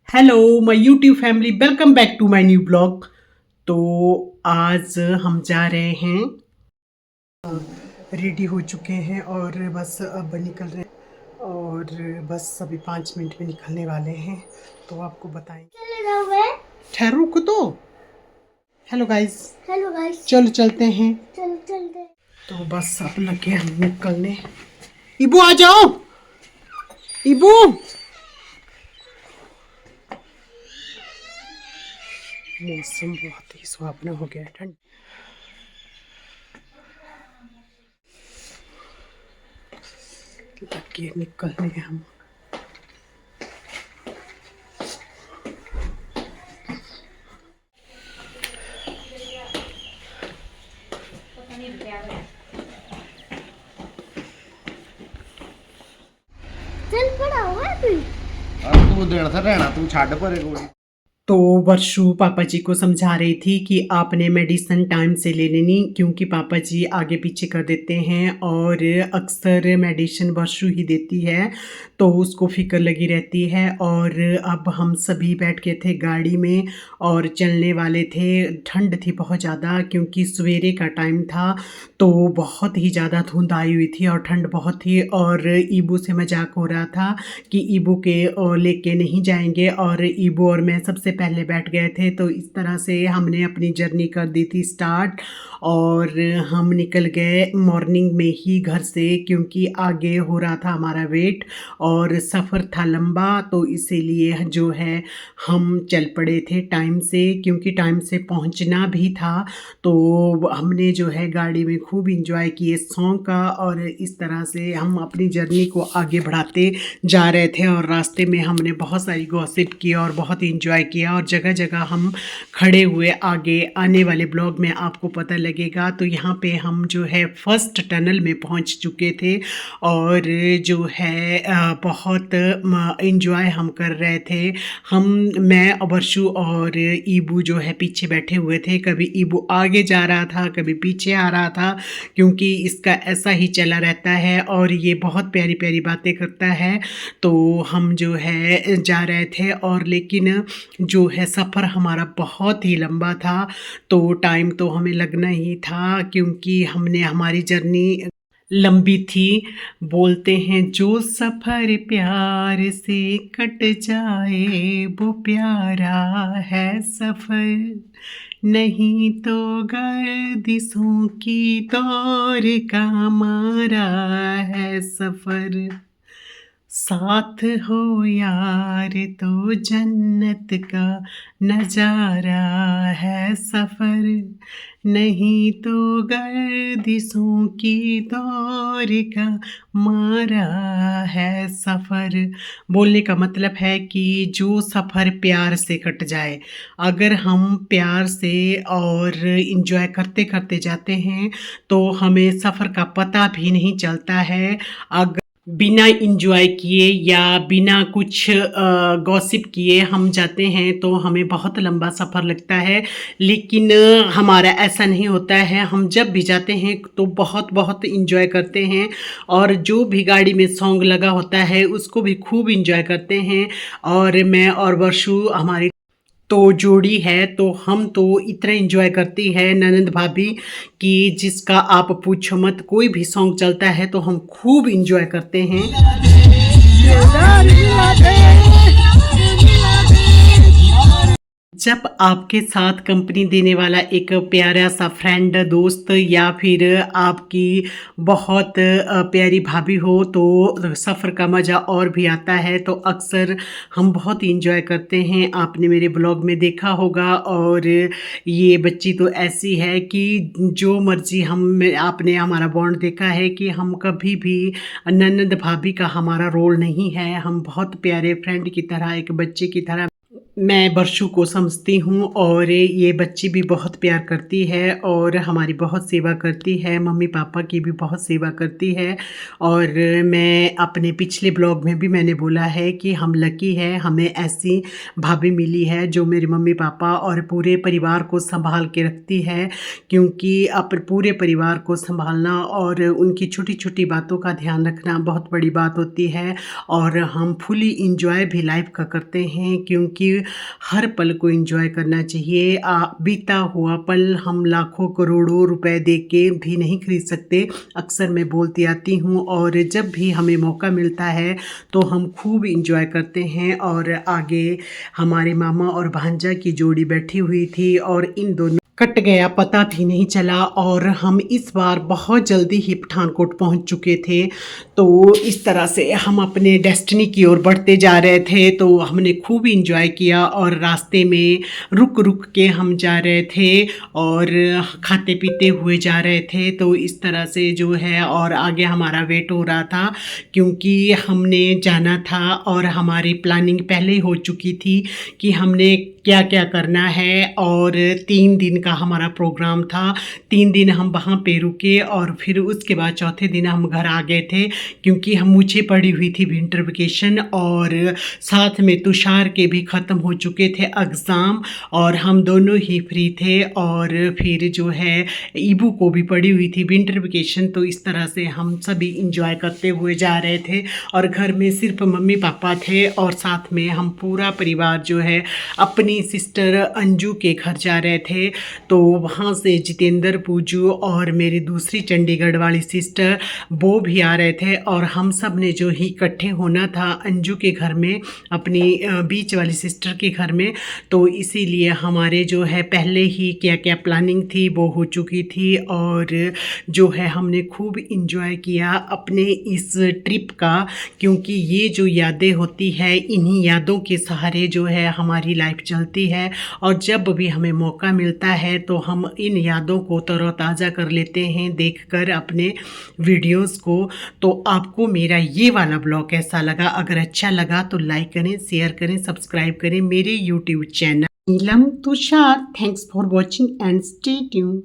Hello my YouTube family, welcome back to my new blog. तो आज हम जा रहे हैं, रेडी हो चुके हैं और बस अब निकल रहे हैं और बस अभी 5 मिनट में निकलने वाले हैं। तो आपको बताएंगे, ठहरो को तो। हेलो गाइस, हेलो गाइस, चलो चलते हैं, चल चलते हैं। तो बस अब लगे हम निकलने। इबू आ जाओ, इबू। मौसम बहुत ही सुहावना हो गया है, ठंड। लगे निकलने हम। चल पड़ा हुआ है तू। तू देना था रहना तू छाड़ परे गोली। तो वर्षु पापा जी को समझा रही थी कि आपने मेडिसिन टाइम से ले लेनी, क्योंकि पापा जी आगे पीछे कर देते हैं और अक्सर मेडिसिन वर्षु ही देती है, तो उसको फिक्र लगी रहती है। और अब हम सभी बैठ के थे गाड़ी में और चलने वाले थे। ठंड थी बहुत ज़्यादा, क्योंकि सवेरे का टाइम था, तो बहुत ही ज़्यादा धुंध आई हुई थी और ठंड बहुत थी। और ईबू से मजाक हो रहा था कि ईबू के लेके नहीं जाएंगे, और ईबू और मैं सबसे पहले बैठ गए थे। तो इस तरह से हमने अपनी जर्नी कर दी थी स्टार्ट, और हम निकल गए मॉर्निंग में ही घर से, क्योंकि आगे हो रहा था हमारा वेट और सफ़र था लंबा। तो इसीलिए जो है हम चल पड़े थे टाइम से, क्योंकि टाइम से पहुंचना भी था। तो हमने जो है गाड़ी में खूब इंजॉय किए सॉन्ग का, और इस तरह से हम अपनी जर्नी को आगे बढ़ाते जा रहे थे। और रास्ते में हमने बहुत सारी गॉसिप की और बहुत इंजॉय किया, और जगह जगह हम खड़े हुए। आगे आने वाले ब्लॉग में आपको पता लगेगा। तो यहाँ पे हम जो है फर्स्ट टनल में पहुँच चुके थे, और जो है बहुत इंजॉय हम कर रहे थे। मैं वर्षु और ईबू जो है पीछे बैठे हुए थे। कभी ईबू आगे जा रहा था, कभी पीछे आ रहा था, क्योंकि इसका ऐसा ही चला रहता है और ये बहुत प्यारी प्यारी बातें करता है। तो हम जो है जा रहे थे, और लेकिन जो है सफ़र हमारा बहुत ही लंबा था। तो टाइम तो हमें लगना ही था, क्योंकि हमने हमारी जर्नी लंबी थी। बोलते हैं जो सफ़र प्यार से कट जाए वो प्यारा है सफ़र, नहीं तो गर्दिशों की दौर का मारा है सफ़र। साथ हो यार तो जन्नत का नज़ारा है सफ़र, नहीं तो गर्दिशों की दौर का मारा है सफ़र। बोलने का मतलब है कि जो सफ़र प्यार से कट जाए, अगर हम प्यार से और इंजॉय करते करते जाते हैं तो हमें सफ़र का पता भी नहीं चलता है। अगर बिना इंजॉय किए या बिना कुछ गॉसिप किए हम जाते हैं तो हमें बहुत लंबा सफ़र लगता है। लेकिन हमारा ऐसा नहीं होता है। हम जब भी जाते हैं तो बहुत बहुत इंजॉय करते हैं, और जो भी गाड़ी में सॉन्ग लगा होता है उसको भी खूब इंजॉय करते हैं। और मैं और वर्षु हमारी तो जोड़ी है, तो हम तो इतना एंजॉय करती है ननंद भाभी कि जिसका आप पूछो मत। कोई भी सॉन्ग चलता है तो हम खूब एंजॉय करते हैं। जब आपके साथ कंपनी देने वाला एक प्यारा सा फ्रेंड, दोस्त, या फिर आपकी बहुत प्यारी भाभी हो तो सफ़र का मज़ा और भी आता है। तो अक्सर हम बहुत इंजॉय करते हैं, आपने मेरे ब्लॉग में देखा होगा। और ये बच्ची तो ऐसी है कि जो मर्ज़ी आपने हमारा बॉन्ड देखा है कि हम कभी भी ननद भाभी का हमारा रोल नहीं है। हम बहुत प्यारे फ्रेंड की तरह, एक बच्चे की तरह मैं बरशु को समझती हूँ और ये बच्ची भी बहुत प्यार करती है और हमारी बहुत सेवा करती है, मम्मी पापा की भी बहुत सेवा करती है। और मैं अपने पिछले ब्लॉग में भी मैंने बोला है कि हम लकी है, हमें ऐसी भाभी मिली है जो मेरे मम्मी पापा और पूरे परिवार को संभाल के रखती है, क्योंकि पूरे परिवार को संभालना और उनकी छोटी छोटी बातों का ध्यान रखना बहुत बड़ी बात होती है। और हम फुली इंजॉय भी लाइफ का करते हैं, क्योंकि हर पल को एंजॉय करना चाहिए। बीता हुआ पल हम लाखों करोड़ों रुपए दे के भी नहीं खरीद सकते, अक्सर मैं बोलती आती हूँ। और जब भी हमें मौका मिलता है तो हम खूब एंजॉय करते हैं। और आगे हमारे मामा और भांजा की जोड़ी बैठी हुई थी और इन दोनों कट गया पता भी नहीं चला। और हम इस बार बहुत जल्दी ही पठानकोट पहुंच चुके थे, तो इस तरह से हम अपने डेस्टिनी की ओर बढ़ते जा रहे थे। तो हमने खूब इंजॉय किया और रास्ते में रुक रुक के हम जा रहे थे और खाते पीते हुए जा रहे थे। तो इस तरह से जो है, और आगे हमारा वेट हो रहा था क्योंकि हमने जाना था और हमारी प्लानिंग पहले ही हो चुकी थी कि हमने क्या क्या करना है। और 3 दिन का हमारा प्रोग्राम था, 3 दिन हम वहाँ पे रुके और फिर उसके बाद चौथे दिन हम घर आ गए थे, क्योंकि हम मुझे पड़ी हुई थी विंटर वेकेशन और साथ में तुषार के भी ख़त्म हो चुके थे एग्ज़ाम और हम दोनों ही फ्री थे। और फिर जो है ईबू को भी पड़ी हुई थी विंटर वेकेशन। तो इस तरह से हम सभी इंजॉय करते हुए जा रहे थे और घर में सिर्फ मम्मी पापा थे और साथ में हम पूरा परिवार जो है अपनी सिस्टर अंजू के घर जा रहे थे। तो वहाँ से जितेंद्र, पूजू और मेरी दूसरी चंडीगढ़ वाली सिस्टर वो भी आ रहे थे और हम सब ने जो ही इकट्ठे होना था अंजू के घर में, अपनी बीच वाली सिस्टर के घर में। तो इसीलिए हमारे जो है पहले ही क्या क्या प्लानिंग थी वो हो चुकी थी और जो है हमने खूब इंजॉय किया अपने इस ट्रिप का, क्योंकि ये जो यादें होती है इन्हीं यादों के सहारे जो है हमारी लाइफ चलती है। और जब भी हमें मौका मिलता है तो हम इन यादों को तरोताज़ा कर लेते हैं देखकर अपने वीडियोस को। तो आपको मेरा ये वाला ब्लॉग कैसा लगा? अगर अच्छा लगा तो लाइक करें, शेयर करें, सब्सक्राइब करें मेरे YouTube channel Neelam Tushar. Thanks for watching and stay tuned.